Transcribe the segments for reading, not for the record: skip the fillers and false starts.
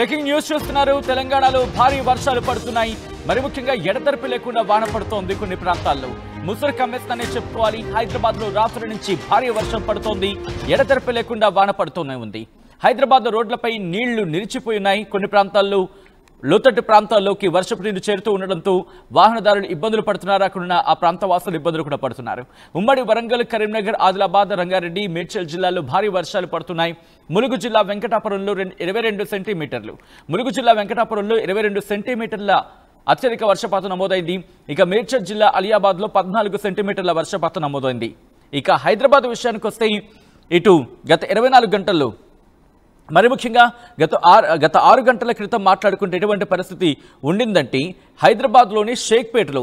Breaking news చూస్తున్నారు. తెలంగాణలో భారీ వర్షాలు పడుతున్నాయి. మరి ముఖ్యంగా ఎడతెరిపి లేకుండా వాన పడుతోంది కొన్ని ప్రాంతాల్లో. ముసురు కమ్మేస్తనే చెప్పుకోవాలి. హైదరాబాద్ లో రాత్రి నుంచి భారీ వర్షం పడుతోంది. ఎడతెరిపి లేకుండా వాన పడుతూనే ఉంది. హైదరాబాద్ రోడ్లపై నీళ్లు నిలిచిపోయినాయి. కొన్ని ప్రాంతాల్లో లోతట్టు ప్రాంతాల్లోకి వర్షపు నీరు చేరుతూ ఉండడంతో వాహనదారులు ఇబ్బందులు పడుతున్నారు. అక్కడున్న ఆ ప్రాంత వాసులు ఇబ్బందులు కూడా పడుతున్నారు. ఉమ్మడి వరంగల్, కరీంనగర్, ఆదిలాబాద్, రంగారెడ్డి, మేడ్చల్ జిల్లాల్లో భారీ వర్షాలు పడుతున్నాయి. ములుగు జిల్లా వెంకటాపురంలో 22 సెంటీమీటర్లు, ములుగు జిల్లా వెంకటాపురంలో 22 సెంటీమీటర్ల అత్యధిక వర్షపాతం నమోదైంది. ఇక మేడ్చల్ జిల్లా అలియాబాద్లో 14 సెంటీమీటర్ల వర్షపాతం నమోదైంది. ఇక హైదరాబాద్ విషయానికి వస్తే ఇటు గత 24 గంటల్లో మరి ముఖ్యంగా గత 6 గంటల క్రితం మాట్లాడుకుంటే ఎటువంటి పరిస్థితి ఉండిందంటే హైదరాబాద్లోని షేక్పేటలో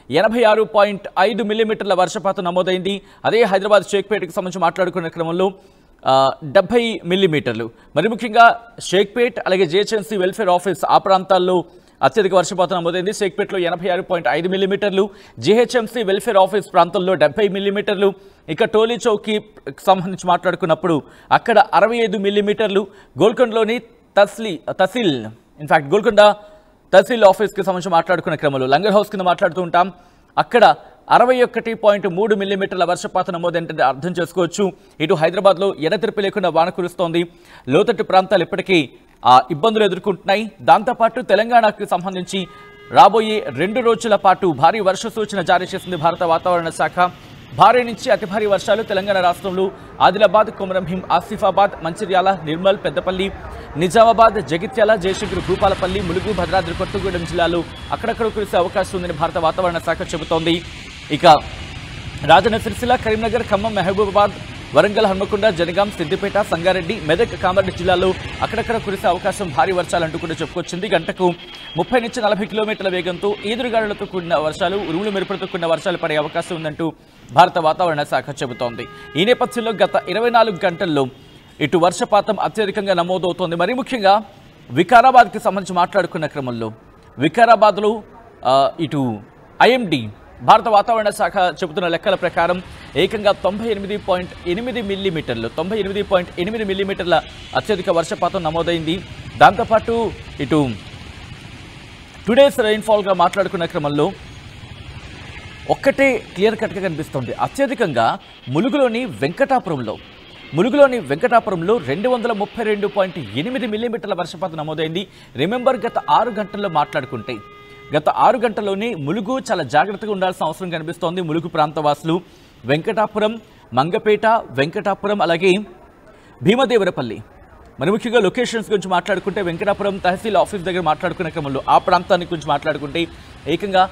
86.5 మిల్లీమీటర్ల వర్షపాతం నమోదైంది. అదే హైదరాబాద్ షేక్పేటకి సంబంధించి మాట్లాడుకునే క్రమంలో 70 మిల్లీమీటర్లు. మరి ముఖ్యంగా షేక్పేట్ అలాగే జిహెచ్ఎంసీ వెల్ఫేర్ ఆఫీస్ ఆ ప్రాంతాల్లో అత్యధిక వర్షపాతం నమోదైంది. షేక్పేట్లో 86.5 మిల్లీమీటర్లు, జిహెచ్ఎంసీ వెల్ఫేర్ ఆఫీస్ ప్రాంతంలో 70 మిల్లీమీటర్లు. ఇక టోలీ చౌకీ సంబంధించి మాట్లాడుకున్నప్పుడు అక్కడ 65 మిల్లీమీటర్లు. గోల్కొండలోని గోల్కొండ తహసీల్ ఆఫీస్కి సంబంధించి మాట్లాడుకునే క్రమంలో లంగర్ హౌస్ కింద మాట్లాడుతూ ఉంటాం. అక్కడ 61.3 మిల్లీమీటర్ల వర్షపాతం నమోదంటే అర్థం చేసుకోవచ్చు. ఇటు హైదరాబాద్లో ఎడతెరిపి లేకుండా వాన కురుస్తోంది. లోతట్టు ప్రాంతాలు ఇప్పటికీ ఇబ్బందులు ఎదుర్కొంటున్నాయి. దాంతోపాటు తెలంగాణకు సంబంధించి రాబోయే 2 రోజుల పాటు భారీ వర్ష సూచన జారీ చేసింది భారత వాతావరణ శాఖ. భారీ నుంచి అతి భారీ వర్షాలు తెలంగాణ రాష్ట్రంలో ఆదిలాబాద్, కొమరంభీం, ఆసిఫాబాద్, మంచిర్యాల, నిర్మల్, పెద్దపల్లి, నిజామాబాద్, జగిత్యాల, జయశంకర్, భూపాలపల్లి, ములుగు, భద్రాద్రి కొత్తగూడెం జిల్లాలో అక్కడక్కడ కురిసే అవకాశం ఉందని భారత వాతావరణ శాఖ చెబుతోంది. ఇక రాజన్న సిరిసిల్ల, కరీంనగర్, ఖమ్మం, మహబూబాబాద్, వరంగల్, హన్మకొండ, జనగాం, సిద్దిపేట, సంగారెడ్డి, మెదక్, కామారెడ్డి జిల్లాలో అక్కడక్కడ కురిసే అవకాశం భారీ వర్షాలంటూ కూడా చెప్పుకొచ్చింది. గంటకు 30 నుంచి 40 కిలోమీటర్ల వేగంతో ఈదురుగాలులతో కూడిన వర్షాలు, ఉరుములు మెరుపులతో కూడిన వర్షాలు పడే అవకాశం ఉందంటూ భారత వాతావరణ శాఖ చెబుతోంది. ఈ నేపథ్యంలో గత 24 గంటల్లో ఇటు వర్షపాతం అత్యధికంగా నమోదవుతోంది. మరి ముఖ్యంగా వికారాబాద్కి సంబంధించి మాట్లాడుకున్న క్రమంలో వికారాబాద్లో ఇటు ఐఎండీ భారత వాతావరణ శాఖ చెబుతున్న లెక్కల ప్రకారం ఏకంగా 98.8 మిల్లీమీటర్ల అత్యధిక వర్షపాతం నమోదైంది. దాంతోపాటు ఇటు టుడేస్ రెయిన్ఫాల్గా మాట్లాడుకున్న క్రమంలో ఒక్కటే క్లియర్ కట్గా కనిపిస్తోంది. అత్యధికంగా ములుగులోని వెంకటాపురంలో 232.8 మిల్లీమీటర్ల వర్షపాతం నమోదైంది. రిమెంబర్ గత 6 గంటల్లో మాట్లాడుకుంటే గత 6 గంటల్లోనే ములుగు చాలా జాగ్రత్తగా ఉండాల్సిన అవసరం కనిపిస్తోంది. ములుగు ప్రాంతవాసులు వెంకటాపురం, మంగపేట, వెంకటాపురం అలాగే భీమదేవరపల్లి. మరి ముఖ్యంగా లొకేషన్స్ గురించి మాట్లాడుకుంటే వెంకటాపురం తహసీల్ ఆఫీస్ దగ్గర మాట్లాడుకునే క్రమంలో ఆ ప్రాంతాన్ని గురించి మాట్లాడుకుంటే ఏకంగా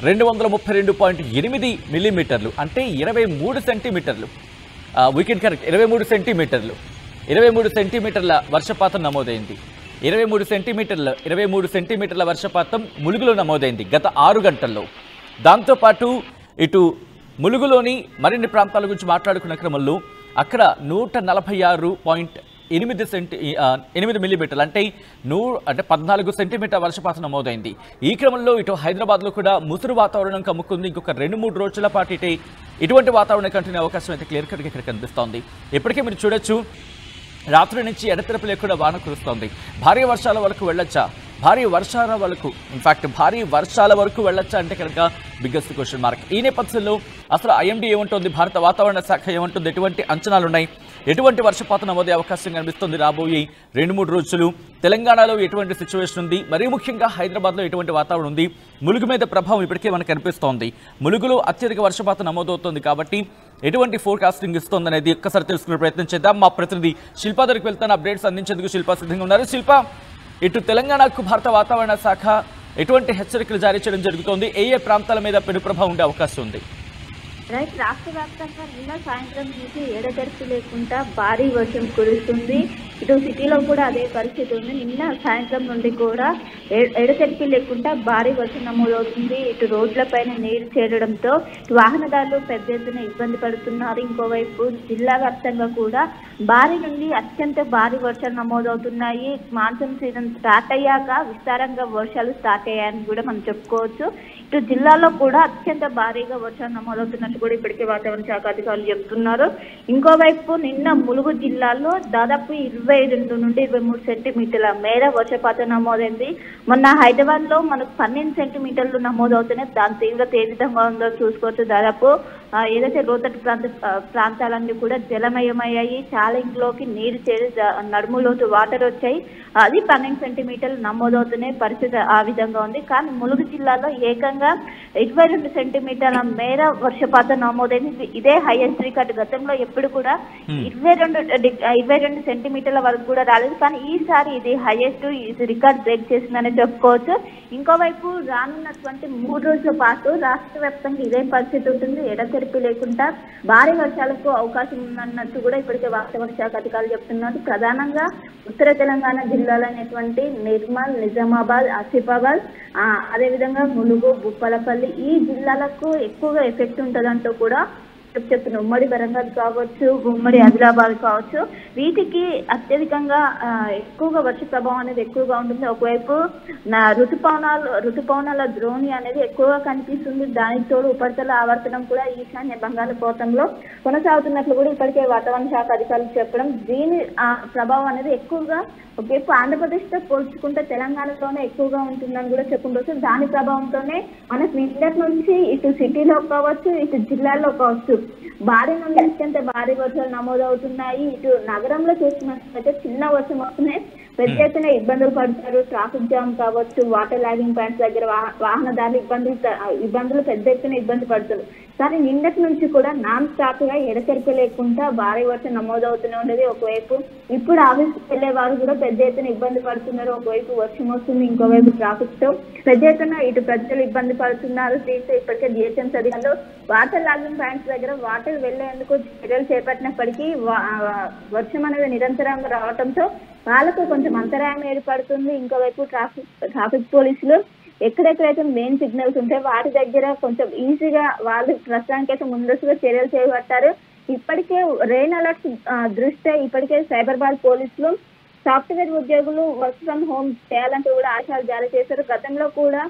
232.8 మిల్లీమీటర్లు అంటే 23 సెంటీమీటర్లు. వీకెండ్ కరెక్ట్ 23 సెంటీమీటర్ల వర్షపాతం నమోదైంది. 23 సెంటీమీటర్ల వర్షపాతం ములుగులో నమోదైంది గత 6 గంటల్లో. దాంతోపాటు ఇటు ములుగులోని మరిన్ని ప్రాంతాల గురించి మాట్లాడుకున్న క్రమంలో అక్కడ 146.8 మిల్లీమీటర్లు అంటే 14 సెంటీమీటర్ల వర్షపాతం నమోదైంది. ఈ క్రమంలో ఇటు హైదరాబాద్లో కూడా ముసురు వాతావరణం కమ్ముకుంది. ఇంకొక 2-3 రోజుల పాటు ఇటువంటి వాతావరణం కంటిన్యూ అవకాశం అయితే క్లియర్ కట్గా ఇక్కడ కనిపిస్తోంది. ఇప్పటికే మీరు చూడొచ్చు, రాత్రి నుంచి ఎడతెరపి లేకుండా వాన కురుస్తోంది. భారీ వర్షాల వరకు వెళ్ళొచ్చా అంటే కనుక బిగ్గెస్ట్ క్వశ్చన్ మార్క్. ఈ నేపథ్యంలో అసలు ఐఎండీ ఏమంటుంది, భారత వాతావరణ శాఖ ఏమంటుంది, ఎటువంటి అంచనాలున్నాయి, ఎటువంటి వర్షపాతం నమోదే అవకాశం కనిపిస్తుంది రాబోయే 2-3 రోజులు, తెలంగాణలో ఎటువంటి సిచ్యువేషన్ ఉంది, మరీ ముఖ్యంగా హైదరాబాద్లో ఎటువంటి వాతావరణం ఉంది, ములుగు మీద ప్రభావం ఇప్పటికే మనకు కనిపిస్తోంది. ములుగులో అత్యధిక వర్షపాతం నమోదవుతోంది కాబట్టి ఎటువంటి ఫోర్కాస్టింగ్ ఇస్తోందనేది ఒక్కసారి తెలుసుకునే ప్రయత్నం చేద్దాం. మా ప్రతినిధి శిల్ప దగ్గరికి వెళ్తాను, అప్డేట్స్ అందించేందుకు శిల్ప సిద్ధంగా ఉన్నారు. శిల్ప, ఇటు తెలంగాణకు భారత వాతావరణ శాఖ ఎటువంటి హెచ్చరికలు జారీ చేయడం జరుగుతోంది, ఏ ప్రాంతాల మీద పెను ప్రభావం ఉండే అవకాశం ఉంది? రైట్, రాష్ట్ర వ్యాప్తంగా నిన్న సాయంత్రం నుంచి ఎడతెరిపి లేకుండా భారీ వర్షం కురుస్తుంది. ఇటు సిటీలో కూడా అదే పరిస్థితి ఉంది. నిన్న సాయంత్రం నుండి కూడా ఎడతెరిపి లేకుండా భారీ వర్షం నమోదవుతుంది. ఇటు రోడ్లపైన నీరు చేరడంతో వాహనదారులు పెద్ద ఎత్తున ఇబ్బంది పడుతున్నారు. ఇంకోవైపు జిల్లా వ్యాప్తంగా కూడా భారీ నుండి అత్యంత భారీ వర్షాలు నమోదవుతున్నాయి. మాన్సూన్ సీజన్ స్టార్ట్ అయ్యాక విస్తారంగా వర్షాలు స్టార్ట్ అయ్యాయని కూడా మనం చెప్పుకోవచ్చు. ఇటు జిల్లాలో కూడా అత్యంత భారీగా వర్షాలు నమోదవుతున్నట్టు కూడా ఇప్పటికే వాతావరణ శాఖ అధికారులు చెప్తున్నారు. ఇంకోవైపు నిన్న ములుగు జిల్లాలో దాదాపు 22 నుండి 23 సెంటీమీటర్ల మేర వర్షపాతం నమోదైంది. మొన్న హైదరాబాద్ లో మనకు 12 సెంటీమీటర్లు నమోదవుతున్నాయి. దాని తీవ్రత ఏ విధంగా ఉందో చూసుకోవచ్చు. దాదాపు ఏదైతే లోతట్టు ప్రాంతాలన్నీ కూడా జలమయమయ్యాయి. చాలా ఇంట్లోకి నీరు చేరి నడుములోతు వాటర్ వచ్చాయి. అది 12 సెంటీమీటర్లు నమోదవుతున్నాయి. పరిస్థితి ఆ విధంగా ఉంది. కానీ ములుగు జిల్లాలో ఏకంగా 22 సెంటీమీటర్ల మేర వర్షపాతం నమోదైంది. ఇదే హైయెస్ట్ రికార్డు. గతంలో ఎప్పుడు కూడా 22 సెంటీమీటర్ల వరకు కూడా రాలేదు. కానీ ఈసారి ఇది హైయెస్ట్, ఇది రికార్డ్ బ్రేక్ చేసిందని చెప్పుకోవచ్చు. ఇంకోవైపు రానున్నటువంటి 3 రోజుల పాటు రాష్ట్ర వ్యాప్తంగా ఇదే పరిస్థితి ఉంటుంది. ఎడతెరిపి లేకుండా భారీ వర్షాలకు అవకాశం ఉందన్నట్టు కూడా ఇప్పటికే వాతావరణ శాఖ అధికారులు చెప్తున్నారు. ప్రధానంగా ఉత్తర తెలంగాణ జిల్లాలైనటువంటి నిర్మల్, నిజామాబాద్, ఆసిఫాబాద్, అదేవిధంగా ములుగు, భూపాలపల్లి ఈ జిల్లాలకు ఎక్కువగా ఎఫెక్ట్ ఉంటుందంటూ కూడా చెప్తున్నారు. ఉమ్మడి వరంగల్ కావచ్చు, ఉమ్మడి ఆదిలాబాద్ కావచ్చు, వీటికి అత్యధికంగా ఎక్కువగా వర్ష ప్రభావం అనేది ఎక్కువగా ఉంటుంది. ఒకవైపు ఋతుపవనాల ద్రోణి అనేది ఎక్కువగా కనిపిస్తుంది. దానికి తోడు ఉపరితల ఆవర్తనం కూడా ఈశాన్య బంగాళాఖాతంలో కొనసాగుతున్నట్లు కూడా ఇప్పటికే వాతావరణ శాఖ అధికారులు చెప్పడం. దీని ప్రభావం అనేది ఎక్కువగా ఒకవైపు ఆంధ్రప్రదేశ్ తో పోల్చుకుంటే తెలంగాణలోనే ఎక్కువగా ఉంటుందని కూడా చెప్పుకోవచ్చు. దాని ప్రభావంతోనే మనకు నిన్నటి నుంచి ఇటు సిటీలో కావచ్చు, ఇటు జిల్లాల్లో కావచ్చు భారీ నుండి అత్యంత భారీ వర్షాలు నమోదవుతున్నాయి. ఇటు నగరంలో చూస్తున్నట్లయితే చిన్న వర్షం వస్తున్నాయి, పెద్ద ఎత్తున ఇబ్బందులు పడతారు. ట్రాఫిక్ జామ్ కావచ్చు, వాటర్ లాగింగ్ పాయింట్స్ దగ్గర వాహనదారులు ఇబ్బందులు పెద్ద ఎత్తున ఇబ్బంది పడుతున్నారు. కానీ నిన్నటి నుంచి కూడా నాన్ స్టాప్ గా ఎడతెరిపి లేకుండా భారీ వర్షం నమోదవుతూనే ఉండేది. ఒకవైపు ఇప్పుడు ఆఫీస్కి వెళ్లే వారు కూడా పెద్ద ఎత్తున ఇబ్బంది పడుతున్నారు. ఒకవైపు వర్షం వస్తుంది, ఇంకోవైపు ట్రాఫిక్ తో పెద్ద ఎత్తున ఇటు ప్రజలు ఇబ్బంది పడుతున్నారు. దీంతో ఇప్పటికే జిహెచ్ఎంసీ అధికారులు వాటర్ లాగింగ్ పాయింట్స్ దగ్గర వాటర్ వెళ్లేందుకు చర్యలు చేపట్టినప్పటికీ వర్షం అనేది నిరంతరంగా రావడంతో వాళ్ళకు కొంచెం అంతరాయం ఏర్పడుతుంది. ఇంకోవైపు ట్రాఫిక్ పోలీసులు ఎక్కడెక్కడైతే మెయిన్ సిగ్నల్స్ ఉంటాయో వాటి దగ్గర కొంచెం ఈజీగా వాళ్ళు ప్రస్తుతానికైతే ముందస్తుగా చర్యలు చేపట్టారు. ఇప్పటికే రెయిన్ అలర్ట్స్ దృష్ట్యా ఇప్పటికే సైబరాబాద్ పోలీసులు సాఫ్ట్వేర్ ఉద్యోగులు వర్క్ ఫ్రమ్ హోమ్ చేయాలంటూ కూడా ఆదేశాలు జారీ చేశారు. గతంలో కూడా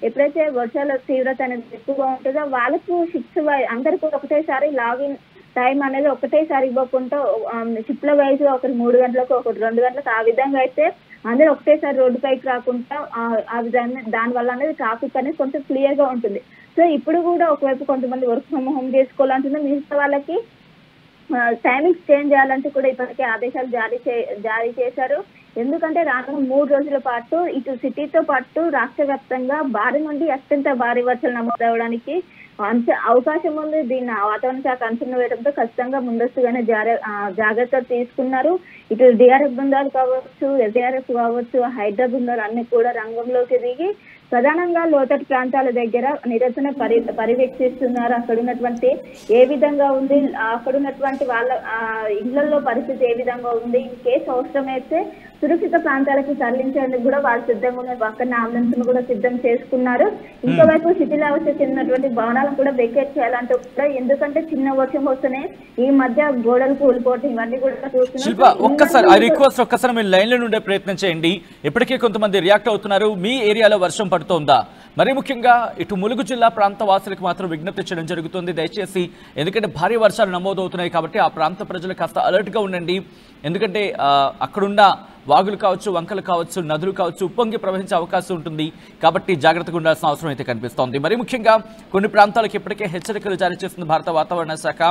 ఎప్పుడైతే వర్షాల తీవ్రత అనేది ఎక్కువగా ఉంటుందో వాళ్ళకు షిఫ్ట్స్ అందరికీ ఒకటేసారి లాగిన్ టైం అనేది ఒకటేసారి ఇవ్వకుండా షిఫ్ట్ల వైజ్ ఒకటి 3 గంటలకు, ఒకటి 2 గంటలకు, ఆ విధంగా అయితే అందరూ ఒకటేసారి రోడ్డు పైకి రాకుండా ఆ విధంగా దానివల్ల అనేది ట్రాఫిక్ అనేది కొంచెం క్లియర్ గా ఉంటుంది. సో ఇప్పుడు కూడా ఒకవైపు కొంతమంది వర్క్ ఫ్రమ్ హోమ్ చేసుకోవాలంటున్నా, మిగతా వాళ్ళకి టైమింగ్స్ చేంజ్ చేయాలంటే కూడా ఇప్పటికే ఆదేశాలు జారీ చేశారు. ఎందుకంటే రానున్న 3 రోజుల పాటు ఇటు సిటీతో పాటు రాష్ట్ర వ్యాప్తంగా భారీ నుండి అత్యంత భారీ వర్షాలు నమోదవడానికి అవకాశం ఉంది. దీన్ని వాతావరణ శాఖ అంచనా వేయడంతో ఖచ్చితంగా ముందస్తుగానే జాగ్రత్తలు తీసుకున్నారు. ఇటు డిఆర్ఎఫ్ బృందాలు కావచ్చు, ఎస్డిఆర్ఎఫ్ కావచ్చు, హైడ్రా బృందాలు అన్ని కూడా రంగంలోకి దిగి ప్రధానంగా లోతట్టు ప్రాంతాల దగ్గర నిరంతరం పర్యవేక్షిస్తున్నారు. అక్కడ ఉన్నటువంటి ఏ విధంగా ఉంది, అక్కడ ఉన్నటువంటి వాళ్ళ ఇళ్లలో పరిస్థితి ఏ విధంగా ఉంది, ఇన్ కేసు అవసరమైతే సురక్షిత ప్రాంతాలకు తరలించేందుకు కూడా వాళ్ళు సిద్ధంగా ఉన్నారు. పక్కన అంబులెన్స్ కూడా సిద్ధం చేసుకున్నారు. ఇంకోవైపు శిథిల అవస్థ చెందినటువంటి భవనాలను కూడా వెకేట్ చేయాలంటూ కూడా, ఎందుకంటే చిన్న వర్షం వస్తేనే ఈ మధ్య గోడలు కూలిపోవటం ఇవన్నీ కూడా చూస్తున్నారు. ఒక్కసారి మీరు లైన్ లో ఉండే ప్రయత్నం చేయండి. ఇప్పటికే కొంతమంది రియాక్ట్ అవుతున్నారు. మీ ఏరియాలో వర్షం పడుతోందా? మరి ముఖ్యంగా ఇటు ములుగు జిల్లా ప్రాంత వాసులకు మాత్రం విజ్ఞప్తి చేయడం జరుగుతుంది. దయచేసి, ఎందుకంటే భారీ వర్షాలు నమోదవుతున్నాయి కాబట్టి ఆ ప్రాంత ప్రజలు కాస్త అలర్ట్గా ఉండండి. ఎందుకంటే అక్కడున్న వాగులు కావచ్చు, వంకలు కావచ్చు, నదులు కావచ్చు ఉప్పొంగి ప్రవహించే అవకాశం ఉంటుంది. కాబట్టి జాగ్రత్తగా ఉండాల్సిన అవసరం అయితే కనిపిస్తోంది. మరి ముఖ్యంగా కొన్ని ప్రాంతాలకు ఇప్పటికే హెచ్చరికలు జారీ చేస్తుంది భారత వాతావరణ శాఖ.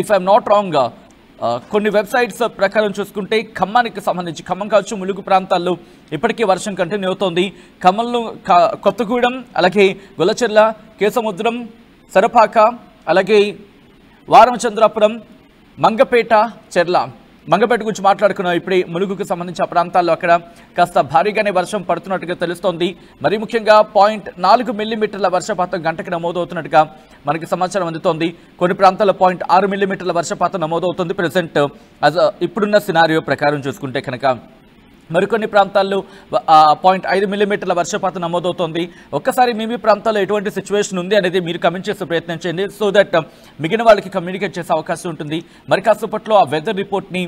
ఇఫ్ ఐఎమ్ నాట్ రాంగ్, కొన్ని వెబ్సైట్స్ ప్రకారం చూసుకుంటే ఖమ్మానికి సంబంధించి ఖమ్మం కావచ్చు, ములుగు ప్రాంతాల్లో ఇప్పటికీ వర్షం కంటిన్యూ అవుతోంది. ఖమ్మంలో కొత్తగూడెం, అలాగే గొల్లచెర్ల, కేసముద్రం, సరపాక, అలాగే వారంచంద్రాపురం, మంగపేట, చెర్ల, మంగపేట గురించి మాట్లాడుకున్నాం. ఇప్పుడే ములుగుకు సంబంధించి ఆ ప్రాంతాల్లో అక్కడ కాస్త భారీగానే వర్షం పడుతున్నట్టుగా తెలుస్తోంది. మరి ముఖ్యంగా 0.4 మిల్లీమీటర్ల వర్షపాతం గంటకి నమోదవుతున్నట్టుగా మనకి సమాచారం అందుతోంది. కొన్ని ప్రాంతాల్లో 0.6 మిల్లీమీటర్ల వర్షపాతం నమోదవుతుంది ప్రెసెంట్ ఇప్పుడున్న సినారియో ప్రకారం చూసుకుంటే కనుక. మరికొన్ని ప్రాంతాల్లో 0.5 మిల్లీమీటర్ల వర్షపాతం నమోదవుతోంది. ఒక్కసారి మీ ప్రాంతాల్లో ఎటువంటి సిచ్యువేషన్ ఉంది అనేది మీరు కమెంట్ చేసే ప్రయత్నం చేయండి. సో దట్ మిగిలిన వాళ్ళకి కమ్యూనికేట్ చేసే అవకాశం ఉంటుంది. మరి కాసేపట్లో ఆ వెదర్ రిపోర్ట్ని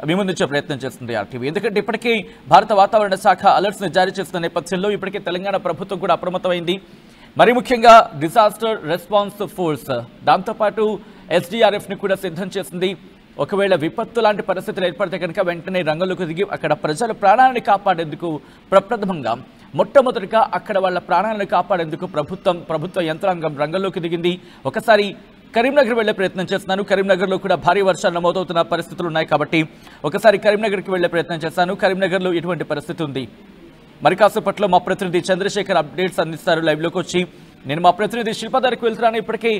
మీ ముందుంచే ప్రయత్నం చేస్తుంది ఆర్టీవీ. ఎందుకంటే ఇప్పటికే భారత వాతావరణ శాఖ అలర్ట్స్ని జారీ చేస్తున్న నేపథ్యంలో ఇప్పటికే తెలంగాణ ప్రభుత్వం కూడా అప్రమత్తమైంది. మరి ముఖ్యంగా డిజాస్టర్ రెస్పాన్స్ ఫోర్స్ దాంతోపాటు ఎస్డీఆర్ఎఫ్ని కూడా సిద్ధం చేసింది. ఒకవేళ విపత్తు లాంటి పరిస్థితులు ఏర్పడితే కనుక వెంటనే రంగంలోకి దిగి అక్కడ ప్రజల ప్రాణాలను కాపాడేందుకు ప్రప్రథమంగా మొట్టమొదటిగా అక్కడ వాళ్ళ ప్రాణాలను కాపాడేందుకు ప్రభుత్వ యంత్రాంగం రంగంలోకి దిగింది. ఒకసారి కరీంనగర్ వెళ్లే ప్రయత్నం చేస్తున్నాను. కరీంనగర్లో కూడా భారీ వర్షాలు నమోదవుతున్న పరిస్థితులు ఉన్నాయి కాబట్టి ఒకసారి కరీంనగర్కి వెళ్లే ప్రయత్నం చేస్తాను. కరీంనగర్లో ఎటువంటి పరిస్థితి ఉంది? మరి కాసేపట్లో మా ప్రతినిధి చంద్రశేఖర్ అప్డేట్స్ అందిస్తారు లైవ్లోకి వచ్చి. నేను మా ప్రతినిధి శిల్ప దగ్గరికి వెళ్తున్నాను. ఇప్పటికీ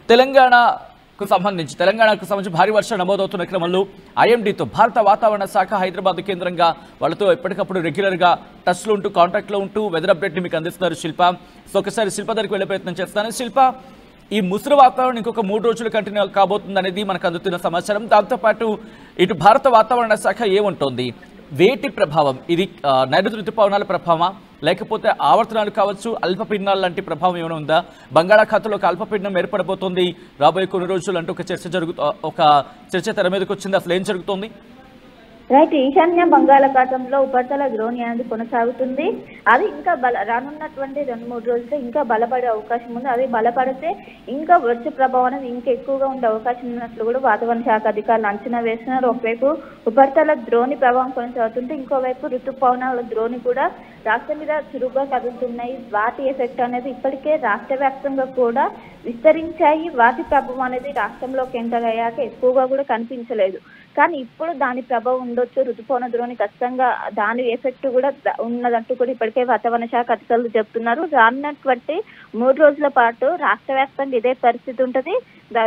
తెలంగాణకు సంబంధించి భారీ వర్షాలు నమోదవుతున్న క్రమంలో ఐఎండీతో భారత వాతావరణ శాఖ హైదరాబాద్ కేంద్రంగా వాళ్ళతో ఎప్పటికప్పుడు రెగ్యులర్గా టచ్లో ఉంటూ కాంటాక్ట్లో ఉంటూ వెదర్ అప్డేట్ని మీకు అందిస్తున్నారు శిల్ప. సో ఒకసారి శిల్ప దగ్గరికి వెళ్ళే ప్రయత్నం చేస్తాను. శిల్ప, ఈ ముసురు వాతావరణం ఇంకొక 3 రోజులు కంటిన్యూ కాబోతుంది అనేది మనకు అందుతున్న సమాచారం. దాంతోపాటు ఇటు భారత వాతావరణ శాఖ ఏముంటోంది? వేటి ప్రభావం ఇది? నైరుతి ఋతుపవనాల ప్రభావమా, లేకపోతే ఆవర్తనాలు కావచ్చు, అల్పపీడనాలు లాంటి ప్రభావం ఏమైనా ఉందా? బంగాళాఖాతంలో ఒక అల్పపీడనం ఏర్పడబోతోంది రాబోయే కొన్ని రోజులు అంటూ ఒక చర్చ తెర మీదకి వచ్చింది. అసలు ఏం జరుగుతోంది? రైట్, ఈశాన్య బంగాళాఖాతంలో ఉపరితల ద్రోణి అనేది కొనసాగుతుంది. అది ఇంకా రానున్నటువంటి 2-3 రోజుల్లో ఇంకా బలపడే అవకాశం ఉంది. అది బలపడితే ఇంకా వర్ష ప్రభావం అనేది ఇంకా ఎక్కువగా ఉండే అవకాశం ఉన్నట్లు కూడా వాతావరణ శాఖ అధికారులు అంచనా వేస్తున్నారు. ఒకవైపు ఉపరితల ద్రోణి ప్రభావం కొనసాగుతుంది, ఇంకోవైపు ఋతుపవనాల ద్రోణి కూడా రాష్ట్రం మీద చురుగ్గా కదులుతున్నాయి. వాటి ఎఫెక్ట్ అనేది ఇప్పటికే రాష్ట్ర వ్యాప్తంగా కూడా విస్తరించాయి. వాటి ప్రభావం అనేది రాష్ట్రంలోకి ఎంటర్ అయ్యాక ఎక్కువగా కూడా కనిపించలేదు. కానీ ఇప్పుడు దాని ప్రభావం ఉండొచ్చు. ఋతుపవన ద్రోణి ఖచ్చితంగా దాని ఎఫెక్ట్ కూడా ఉన్నదంటూ కూడా ఇప్పటికే వాతావరణ శాఖ అధికారులు చెప్తున్నారు. రానున్నటువంటి 3 రోజుల పాటు రాష్ట్ర వ్యాప్తంగా ఇదే పరిస్థితి ఉంటుంది.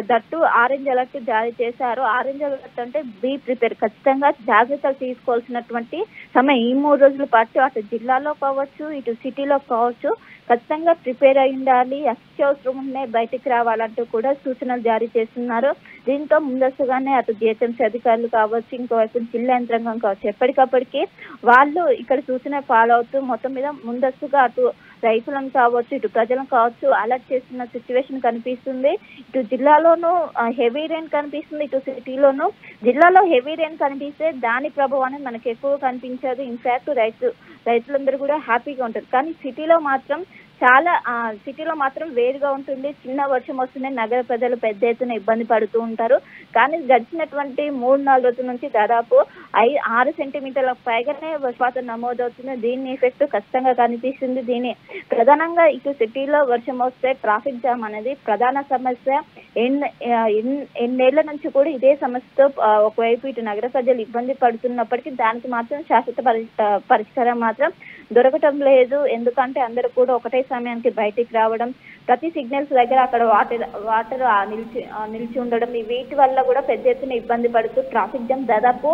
దట్టు ఆరెంజ్ అలర్ట్ జారీ చేశారు. ఆరెంజ్ అలర్ట్ అంటే బీ ప్రిపేర్, ఖచ్చితంగా జాగ్రత్తలు తీసుకోవాల్సినటువంటి సమయం. ఈ 3 రోజుల పాటు అటు జిల్లాలో కావచ్చు, ఇటు సిటీలో కావచ్చు, ఖచ్చితంగా ప్రిపేర్ అయి ఉండాలి. అత్యవసరమే బయటికి రావాలంటూ కూడా సూచనలు జారీ చేస్తున్నారు. దీంతో ముందస్తుగానే అటు జిహెచ్ఎంసీ అధికారులు కావచ్చు, ఇంకోవైపు జిల్లా యంత్రాంగం కావచ్చు, ఎప్పటికప్పటికి వాళ్ళు ఇక్కడ సూచన ఫాలో అవుతూ మొత్తం మీద ముందస్తుగా అటు రైతులను కావచ్చు, ఇటు ప్రజలను కావచ్చు అలర్ట్ చేస్తున్న సిచ్యువేషన్ కనిపిస్తుంది. ఇటు జిల్లాలోనూ హెవీ రెయిన్ కనిపిస్తుంది, ఇటు సిటీలోనూ. జిల్లాలో హెవీ రెయిన్ కనిపిస్తే దాని ప్రభావాన్ని మనకు ఎక్కువ కనిపించదు. ఇన్ఫాక్ట్ రైతులందరూ కూడా హ్యాపీగా ఉంటారు. కానీ సిటీలో మాత్రం వేరుగా ఉంటుంది. చిన్న వర్షం వస్తూనే నగర ప్రజలు పెద్ద ఎత్తున ఇబ్బంది పడుతూ ఉంటారు. కానీ గడిచినటువంటి 3-4 రోజుల నుంచి దాదాపు 6 సెంటీమీటర్ల పైగానే వర్షపాతం నమోదవుతుంది. దీని ఎఫెక్ట్ ఖచ్చితంగా కనిపిస్తుంది. దీని ప్రధానంగా ఇటు సిటీలో వర్షం వస్తే ట్రాఫిక్ జామ్ అనేది ప్రధాన సమస్య. ఎన్నేళ్ల నుంచి కూడా ఇదే సమస్యతో ఒకవైపు ఇటు నగర ప్రజలు ఇబ్బంది పడుతున్నప్పటికీ దానికి మాత్రం శాశ్వత పరిష్కారం మాత్రం దొరకటం లేదు. ఎందుకంటే అందరూ కూడా ఒకటే సమయానికి బయటికి రావడం, ప్రతి సిగ్నల్స్ దగ్గర అక్కడ వాటర్ నిలిచి ఉండడం, వీటి వల్ల కూడా పెద్ద ఎత్తున ఇబ్బంది పడుతూ ట్రాఫిక్ జామ్ దాదాపు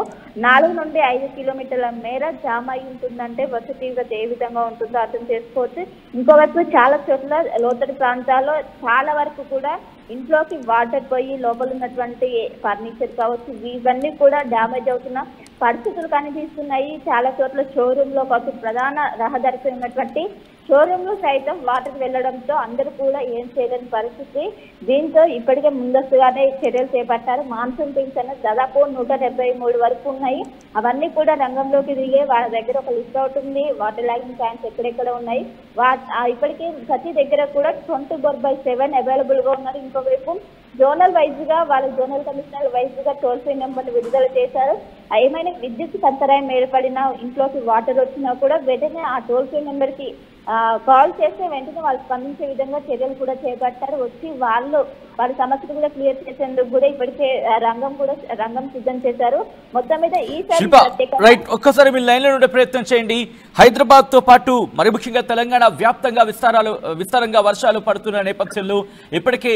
4 నుండి 5 కిలోమీటర్ల మేర జామ్ అయి ఉంటుందంటే వర్ష తీవ్రత ఏ విధంగా ఉంటుందో అర్థం చేసుకోవచ్చు. ఇంకోవైపు చాలా చోట్ల లోతటి ప్రాంతాల్లో చాలా వరకు కూడా ఇంట్లోకి వాటర్ పోయి లోపల ఉన్నటువంటి ఫర్నిచర్ కావచ్చు, ఇవన్నీ కూడా డ్యామేజ్ అవుతున్న పరిస్థితులు కనిపిస్తున్నాయి. చాలా చోట్ల షోరూమ్ లో కావచ్చు, ప్రధాన రహదారికి ఉన్నటువంటి షోరూమ్ లో సైతం వాటర్ వెళ్లడంతో అందరూ కూడా ఏం చేయలేని పరిస్థితి. దీంతో ఇప్పటికే ముందస్తుగానే చర్యలు చేపట్టారు. మాన్సూన్ టీమ్స్ అనేది దాదాపు 173 వరకు ఉన్నాయి. అవన్నీ కూడా రంగంలోకి దిగే వాళ్ళ దగ్గర ఒక లిస్ట్ అవుట్ ఉంది. వాటర్ లాగింగ్ ప్లాంట్స్ ఎక్కడెక్కడ ఉన్నాయి, ఇప్పటికే ప్రతి దగ్గర కూడా 24/7 అవైలబుల్ గా ఉన్నారు. ఇంకోవైపు జోనల్ వైజ్ గా జోనల్ కమిషనర్ వైజ్ గా టోల్ ఫ్రీ నెంబర్లు విడుదల చేశారు. ఏమైనా విద్యుత్ అంతరాయం ఏర్పడినా, ఇంట్లోకి వాటర్ వచ్చినా కూడా వెంటనే ఆ టోల్ ఫ్రీ నెంబర్ కి కాల్ చేస్తే వెంటనే వాళ్ళు స్పందించే విధంగా చర్యలు కూడా చేపట్టారు. వచ్చి వాళ్ళ సమస్యలు కూడా క్లియర్ చేసేందుకు కూడా ఇప్పటికే రంగం సిద్ధం చేశారు. మొత్తం మీద రైట్, ఒక్కసారి మీ లైన్ లో ఉండే ప్రయత్నం చేయండి. హైదరాబాద్ తో పాటు మరి ముఖ్యంగా తెలంగాణ వ్యాప్తంగా విస్తారంగా వర్షాలు పడుతున్న నేపథ్యంలో ఇప్పటికే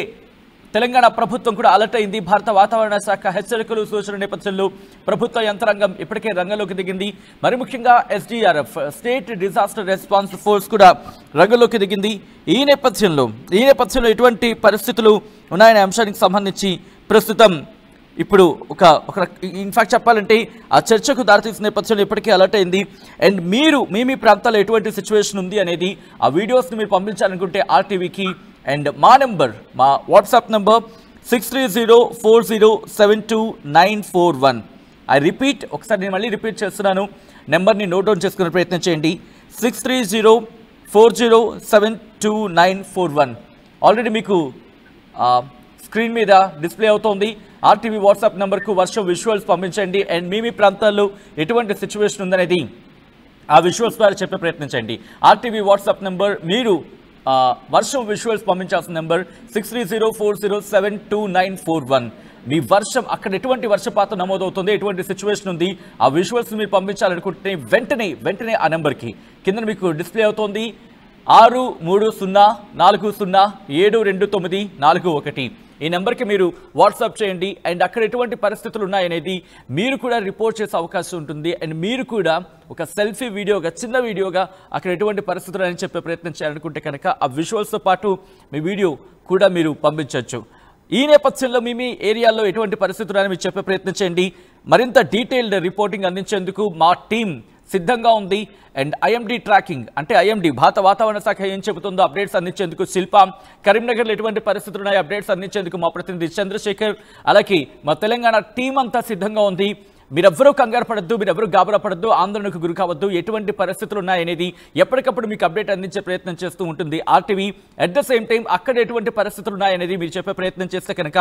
తెలంగాణ ప్రభుత్వం కూడా అలర్ట్ అయింది. భారత వాతావరణ శాఖ హెచ్చరికలు సూచన నేపథ్యంలో ప్రభుత్వ యంత్రాంగం ఇప్పటికే రంగంలోకి దిగింది. మరి ముఖ్యంగా SDRF state disaster response force కూడా రంగంలోకి దిగింది. ఈ నేపథ్యంలో ఎటువంటి పరిస్థితులు ఉన్నాయనే అంశానికి సంబంధించి ప్రస్తుతం ఇప్పుడు ఒక ఇన్ఫాక్ట్ చెప్పాలంటే ఆ చర్చకు దారితీసిన నేపథ్యంలో ఇప్పటికే అలర్ట్ అయింది. అండ్ మీ ప్రాంతాల్లో ఎటువంటి సిచ్యువేషన్ ఉంది అనేది ఆ వీడియోస్ని మీరు పంపించాలనుకుంటే ఆర్టీవీకి అండ్ మా వాట్సాప్ నెంబర్ 6304072941. ఐ రిపీట్, ఒకసారి నేను మళ్ళీ రిపీట్ చేస్తున్నాను. నెంబర్ని నోట్ డౌన్ చేసుకునే ప్రయత్నం చేయండి. 6304072941. 2941 ఆల్రెడీ మీకు స్క్రీన్ మీద డిస్ప్లే అవుతోంది. ఆర్టీవీ వాట్సాప్ నెంబర్కు వర్షం విజువల్స్ పంపించండి అండ్ మీ ప్రాంతాల్లో ఎటువంటి సిచ్యువేషన్ ఉందనేది ఆ విజువల్స్ ద్వారా చెప్పే ప్రయత్నించండి. ఆర్టీవీ వాట్సాప్ నెంబర్, మీరు వర్షం విజువల్స్ పంపించాల్సిన నెంబర్ 6304072941. మీ వర్షం అక్కడ ఎటువంటి వర్షపాతం నమోదవుతుంది, ఎటువంటి సిచ్యువేషన్ ఉంది, ఆ విజువల్స్ మీరు పంపించాలనుకుంటే వెంటనే ఆ నెంబర్కి కింద మీకు డిస్ప్లే అవుతోంది 6304072941. ఈ నెంబర్కి మీరు వాట్సాప్ చేయండి అండ్ అక్కడ ఎటువంటి పరిస్థితులు ఉన్నాయనేది మీరు కూడా రిపోర్ట్ చేసే అవకాశం ఉంటుంది. అండ్ మీరు కూడా ఒక సెల్ఫీ వీడియోగా, చిన్న వీడియోగా అక్కడ ఎటువంటి పరిస్థితులు అని చెప్పే ప్రయత్నం చేయాలనుకుంటే కనుక ఆ విజువల్స్తో పాటు మీ వీడియో కూడా మీరు పంపించవచ్చు. ఈ నేపథ్యంలో మీ ఏరియాలో ఎటువంటి పరిస్థితులు అని మీరు చెప్పే ప్రయత్నం చేయండి. మరింత డీటెయిల్డ్ రిపోర్టింగ్ అందించేందుకు మా టీం సిద్ధంగా ఉంది. అండ్ ఐఎండీ ట్రాకింగ్ అంటే ఐఎండీ భారత వాతావరణ శాఖ ఏం చెబుతుందో అప్డేట్స్ అందించేందుకు శిల్ప, కరీంనగర్లో ఎటువంటి పరిస్థితులు ఉన్నాయో అప్డేట్స్ అందించేందుకు మా ప్రతినిధి చంద్రశేఖర్, అలాగే మా తెలంగాణ టీం అంతా సిద్ధంగా ఉంది. మీరెవ్వరూ కంగారు పడద్దు, మీరెవ్వరూ గాబరా పడద్దు, ఆందోళనకు గురి కావద్దు. ఎటువంటి పరిస్థితులు ఉన్నాయనేది ఎప్పటికప్పుడు మీకు అప్డేట్ అందించే ప్రయత్నం చేస్తూ ఉంటుంది RTV. At the same time అక్కడ ఎటువంటి పరిస్థితులు ఉన్నాయనేది మీరు చెప్పే ప్రయత్నం చేస్తే కనుక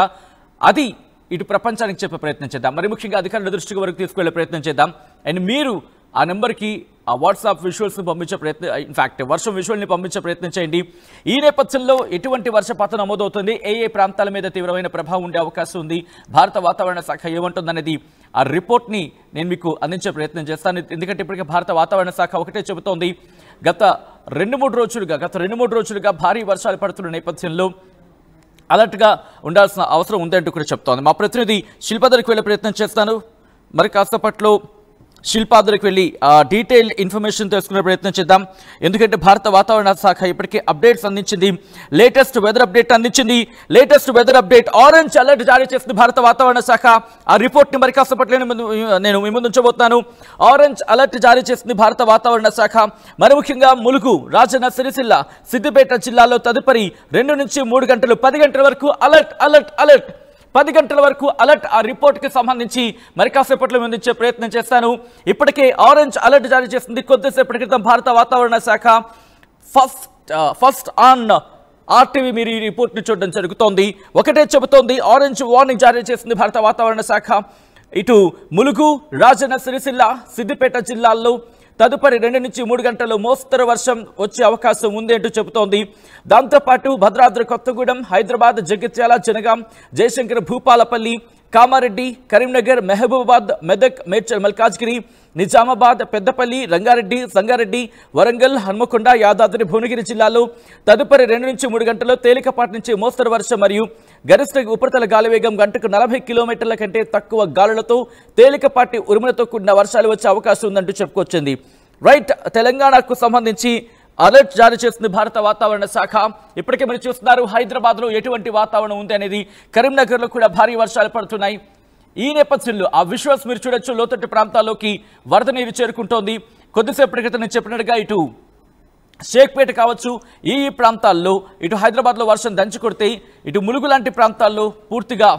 అది ఇటు ప్రపంచానికి చెప్పే ప్రయత్నం చేద్దాం. మరి ముఖ్యంగా అధికారుల దృష్టికి వరకు తీసుకువెళ్ళే ప్రయత్నం చేద్దాం. అండ్ మీరు ఆ నెంబర్కి ఆ వాట్సాప్ విజువల్స్ని పంపించే ప్రయత్నం, ఇన్ఫాక్ట్ వర్షం విజువల్ని పంపించే ప్రయత్నం చేయండి. ఈ నేపథ్యంలో ఎటువంటి వర్షపాతం నమోదవుతుంది, ఏ ప్రాంతాల మీద తీవ్రమైన ప్రభావం ఉండే అవకాశం ఉంది, భారత వాతావరణ శాఖ ఏమంటుందనేది ఆ రిపోర్ట్ని నేను మీకు అందించే ప్రయత్నం చేస్తాను. ఎందుకంటే ఇప్పటికే భారత వాతావరణ శాఖ ఒకటే చెబుతోంది, గత రెండు మూడు రోజులుగా భారీ వర్షాలు పడుతున్న నేపథ్యంలో అలర్ట్గా ఉండాల్సిన అవసరం ఉందంటూ కూడా చెప్తోంది. మా ప్రతినిధి శిల్ప దగ్గరికి వెళ్ళే ప్రయత్నం చేస్తాను. మరి కాసేపట్లో శిల్ప దగ్గరికి వెళ్ళి డీటెయిల్ ఇన్ఫర్మేషన్ తెలుసుకునే ప్రయత్నం చేద్దాం. ఎందుకంటే భారత వాతావరణ శాఖ ఇప్పటికే అప్డేట్స్ అందించింది, latest weather update orange alert జారీ చేసింది భారత వాతావరణ శాఖ. ఆ రిపోర్ట్ని మరి కాసేపట్లో నేను మీ ముందు ఉంచబోతున్నాను. ఆరెంజ్ అలర్ట్ జారీ చేసింది భారత వాతావరణ శాఖ. మరి ముఖ్యంగా ములుగు, రాజన్న సిరిసిల్ల, సిద్దిపేట జిల్లాలో తదుపరి 2 నుంచి 3 గంటలు 10 గంటల వరకు అలర్ట్ 10 గంటల వరకు అలర్ట్. ఆ రిపోర్ట్కి సంబంధించి మరి కాసేపట్లో అందించే ప్రయత్నం చేస్తాను. ఇప్పటికే ఆరెంజ్ అలర్ట్ జారీ చేసింది కొద్దిసేపటి క్రితం భారత వాతావరణ శాఖ. ఫస్ట్ ఆన్ ఆర్టీవీ మీరు ఈ రిపోర్ట్ని చూడడం జరుగుతోంది. ఒకటే చెబుతోంది, ఆరెంజ్ వార్నింగ్ జారీ చేసింది భారత వాతావరణ శాఖ. ఇటు ములుగు, రాజన్న సిరిసిల్ల, సిద్దిపేట జిల్లాల్లో తదుపరి 2 నుంచి 3 గంటల్లో మోస్తరు వర్షం వచ్చే అవకాశం ఉంది అంటూ చెబుతోంది. దాంతోపాటు భద్రాద్రి కొత్తగూడెం, హైదరాబాద్, జగిత్యాల, జనగాం, జయశంకర్, భూపాలపల్లి, కామారెడ్డి, కరీంనగర్, మహబూబాబాద్, మెదక్, మేడ్చల్, మల్కాజ్గిరి, నిజామాబాద్, పెద్దపల్లి, రంగారెడ్డి, సంగారెడ్డి, వరంగల్, హన్మకొండ, యాదాద్రి, భువనగిరి జిల్లాలో తదుపరి 2 నుంచి 3 గంటల్లో తేలికపాటి నుంచి మోస్తరు వర్షం మరియు గరిష్ట ఉపరితల గాలివేగం గంటకు 40 కిలోమీటర్ల కంటే తక్కువ గాలులతో తేలికపాటి ఉరుములతో కూడిన వర్షాలు వచ్చే అవకాశం ఉందంటూ చెప్పుకొచ్చింది. రైట్, తెలంగాణకు సంబంధించి అలర్ట్ జారీ చేస్తుంది భారత వాతావరణ శాఖ. ఇప్పటికే మీరు చూస్తున్నారు హైదరాబాద్లో ఎటువంటి వాతావరణం ఉంది అనేది. కరీంనగర్లో కూడా భారీ వర్షాలు పడుతున్నాయి. ఈ నేపథ్యంలో ఆ విజువల్స్ మీరు చూడొచ్చు. లోతట్టు ప్రాంతాల్లోకి వరద నీరు చేరుకుంటోంది. కొద్దిసేపటి క్రితం నేను చెప్పినట్టుగా ఇటు షేక్పేట కావచ్చు, ఈ ప్రాంతాల్లో ఇటు హైదరాబాద్లో వర్షం దంచి కొడితే ఇటు ములుగు లాంటి ప్రాంతాల్లో పూర్తిగా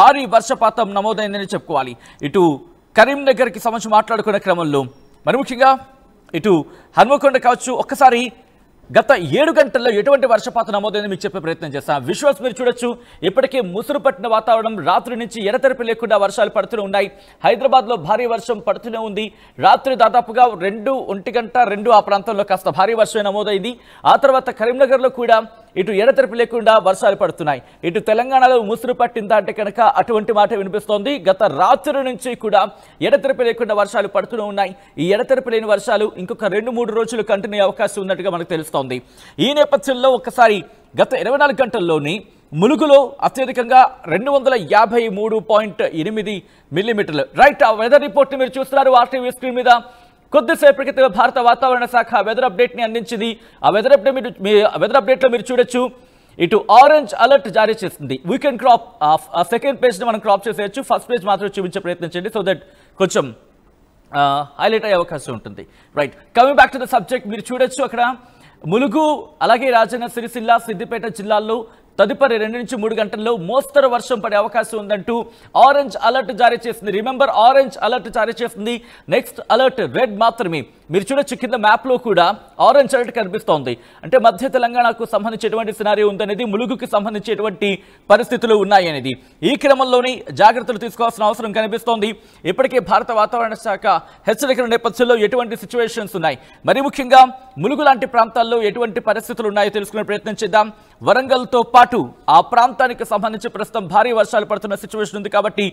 భారీ వర్షపాతం నమోదైందని చెప్పుకోవాలి. ఇటు కరీంనగర్కి సంబంధించి మాట్లాడుకునే క్రమంలో మరి ముఖ్యంగా ఇటు హన్మకొండ కావచ్చు, ఒక్కసారి గత 7 గంటల్లో ఎటువంటి వర్షపాతం నమోదైంది మీకు చెప్పే ప్రయత్నం చేస్తాం. విజువల్స్ మీరు చూడొచ్చు. ఇప్పటికే ముసురు పట్టిన వాతావరణం, రాత్రి నుంచి ఎడతెరిపి లేకుండా వర్షాలు పడుతూనే ఉన్నాయి. హైదరాబాద్లో భారీ వర్షం పడుతూనే ఉంది. రాత్రి దాదాపుగా 1 గంట 2 ఆ ప్రాంతంలో కాస్త భారీ వర్షం నమోదైంది. ఆ తర్వాత కరీంనగర్లో కూడా ఇటు ఎడతెరిపి లేకుండా వర్షాలు పడుతున్నాయి. ఇటు తెలంగాణలో ముసురు పట్టిందా అంటే కనుక అటువంటి మాట వినిపిస్తోంది. గత రాత్రి నుంచి కూడా ఎడతెరిపి లేకుండా వర్షాలు పడుతూనే ఉన్నాయి. ఈ ఎడతెరిపి లేని వర్షాలు ఇంకొక 2-3 రోజులు కంటిన్యూ అయ్యే అవకాశం ఉన్నట్టుగా మనకు తెలుస్తోంది. ఈ నేపథ్యంలో ఒక్కసారి గత 24 గంటల్లోని ములుగులో అత్యధికంగా 253.8 మిల్లీమీటర్లు. రైట్, ఆ వెదర్ రిపోర్ట్ని మీరు చూస్తున్నారు ఆర్టీవీ స్క్రీన్ మీద. కొద్దిసేపటి క్రితం భారత వాతావరణ శాఖ వెదర్ అప్డేట్ని అందించింది. ఆ వెదర్ అప్డేట్లో మీరు చూడొచ్చు, ఇటు ఆరెంజ్ అలర్ట్ జారీ చేస్తుంది. వీ కెన్ క్రాప్ సెకండ్ పేజ్ని మనం క్రాప్ చేసేయచ్చు. ఫస్ట్ పేజ్ మాత్రం చూపించే ప్రయత్నం చేయండి, సో దట్ కొంచెం హైలైట్ అయ్యే అవకాశం ఉంటుంది. Right, coming back to the subject, మీరు చూడొచ్చు అక్కడ ములుగు, అలాగే రాజన్న సిరిసిల్ల, సిద్దిపేట జిల్లాల్లో తదుపరి 2 నుంచి 3 గంటల్లో మోస్తరు వర్షం పడే అవకాశం ఉందంటూ ఆరెంజ్ అలర్ట్ జారీ చేసింది. రిమెంబర్, ఆరెంజ్ అలర్ట్ జారీ చేసింది. నెక్స్ట్ అలర్ట్ రెడ్ మాత్రమే. మీరు చూడొచ్చు కింద మ్యాప్లో కూడా ఆరెంజ్ అలర్ట్ కనిపిస్తోంది. అంటే మధ్య తెలంగాణకు సంబంధించి ఎటువంటి సినారియో ఉందనేది, ములుగుకి సంబంధించి ఎటువంటి పరిస్థితులు ఉన్నాయి అనేది. ఈ క్రమంలోనే జాగ్రత్తలు తీసుకోవాల్సిన అవసరం కనిపిస్తోంది. ఇప్పటికే భారత వాతావరణ శాఖ హెచ్చరికల నేపథ్యంలో ఎటువంటి సిచ్యువేషన్స్ ఉన్నాయి, మరి ముఖ్యంగా ములుగు లాంటి ప్రాంతాల్లో ఎటువంటి పరిస్థితులు ఉన్నాయో తెలుసుకునే ప్రయత్నం చేద్దాం. వరంగల్తో పాటు ఆ ప్రాంతానికి సంబంధించి ప్రస్తుతం భారీ వర్షాలు పడుతున్న సిచ్యువేషన్ ఉంది కాబట్టి